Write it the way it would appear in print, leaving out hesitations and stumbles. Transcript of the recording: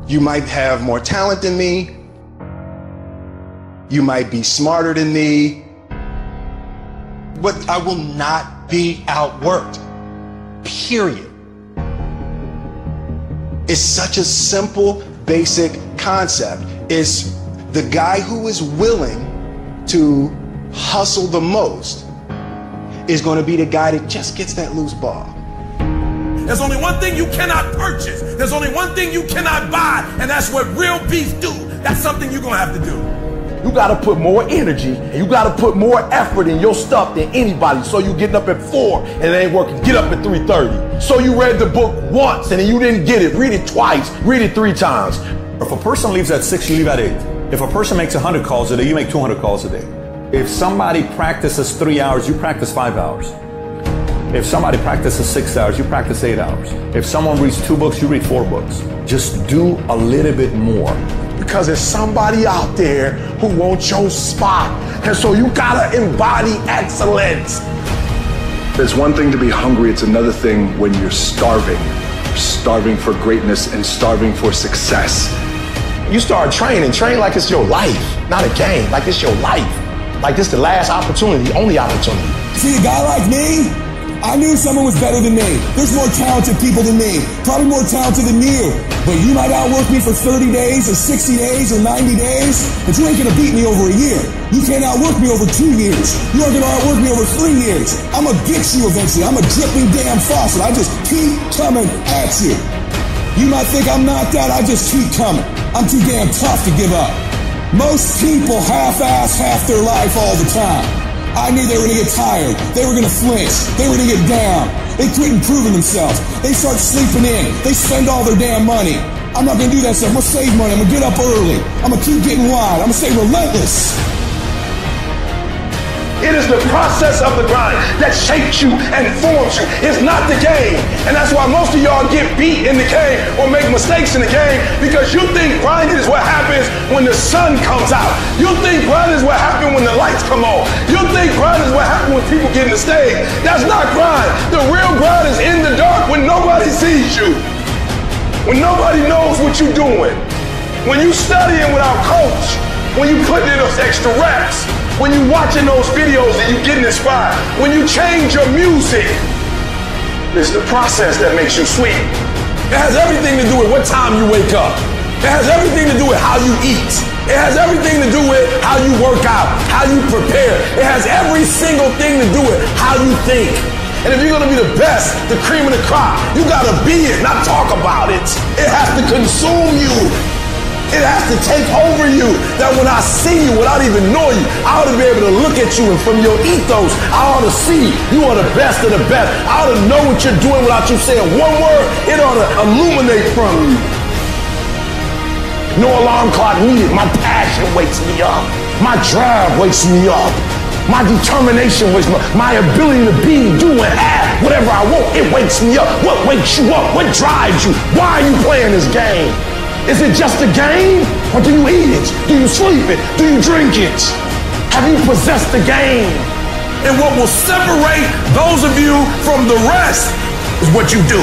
You might have more talent than me. You might be smarter than me. But I will not be outworked. Period. It's such a simple, basic concept. It's the guy who is willing to hustle the most is going to be the guy that just gets that loose ball. There's only one thing you cannot purchase. There's only one thing you cannot buy, and that's what real peace do. That's something you're gonna have to do. You gotta put more energy and you gotta put more effort in your stuff than anybody. So you getting up at 4 and it ain't working, get up at 3:30. So you read the book once and then you didn't get it, read it twice, read it 3 times. If a person leaves at 6, you leave at 8. If a person makes 100 calls a day, you make 200 calls a day. If somebody practices 3 hours, you practice 5 hours. If somebody practices 6 hours, you practice 8 hours. If someone reads 2 books, you read 4 books. Just do a little bit more. Because there's somebody out there who wants your spot. And so you gotta embody excellence. It's one thing to be hungry, it's another thing when you're starving. You're starving for greatness and starving for success. You start training, train like it's your life, not a game, like it's your life. Like this the last opportunity, only opportunity. See a guy like me? I knew someone was better than me. There's more talented people than me. Probably more talented than you. But you might outwork me for 30 days or 60 days or 90 days, but you ain't gonna beat me over a year. You can't outwork me over 2 years. You aren't gonna outwork me over 3 years. I'm gonna get you eventually. I'm a dripping damn faucet. I just keep coming at you. You might think I'm not that. I just keep coming. I'm too damn tough to give up. Most people half-ass half their life all the time. I knew they were going to get tired. They were going to flinch. They were going to get down. They quit improving themselves. They start sleeping in. They spend all their damn money. I'm not going to do that stuff. I'm going to save money. I'm going to get up early. I'm going to keep getting wide. I'm going to stay relentless. It is the process of the grind that shapes you and forms you. It's not the game. And that's why most of y'all get beat in the game or make mistakes in the game, because you think grinding is what happens when the sun comes out. You think grinding is what happens when the lights come on. You think grinding is what happens when people get in the stage. That's not grind. The real grind is in the dark when nobody sees you. When nobody knows what you're doing. When you studying without coach. When you putting in those extra reps. When you watching those videos and you getting inspired. When you change your music. It's the process that makes you sweet. It has everything to do with what time you wake up. It has everything to do with how you eat. It has everything to do with how you work out, how you prepare. It has every single thing to do with how you think. And if you're gonna be the best, the cream of the crop, you gotta be it, not talk about it. It has to consume you. It has to take over you, that when I see you, without even knowing you, I ought to be able to look at you, and from your ethos, I ought to see you are the best of the best. I ought to know what you're doing without you saying one word. It ought to illuminate from you. No alarm clock needed. My passion wakes me up. My drive wakes me up. My determination wakes me up. My ability to be, do, and have whatever I want, it wakes me up. What wakes you up? What drives you? Why are you playing this game? Is it just a game? Or do you eat it? Do you sleep it? Do you drink it? Have you possessed the game? And what will separate those of you from the rest is what you do.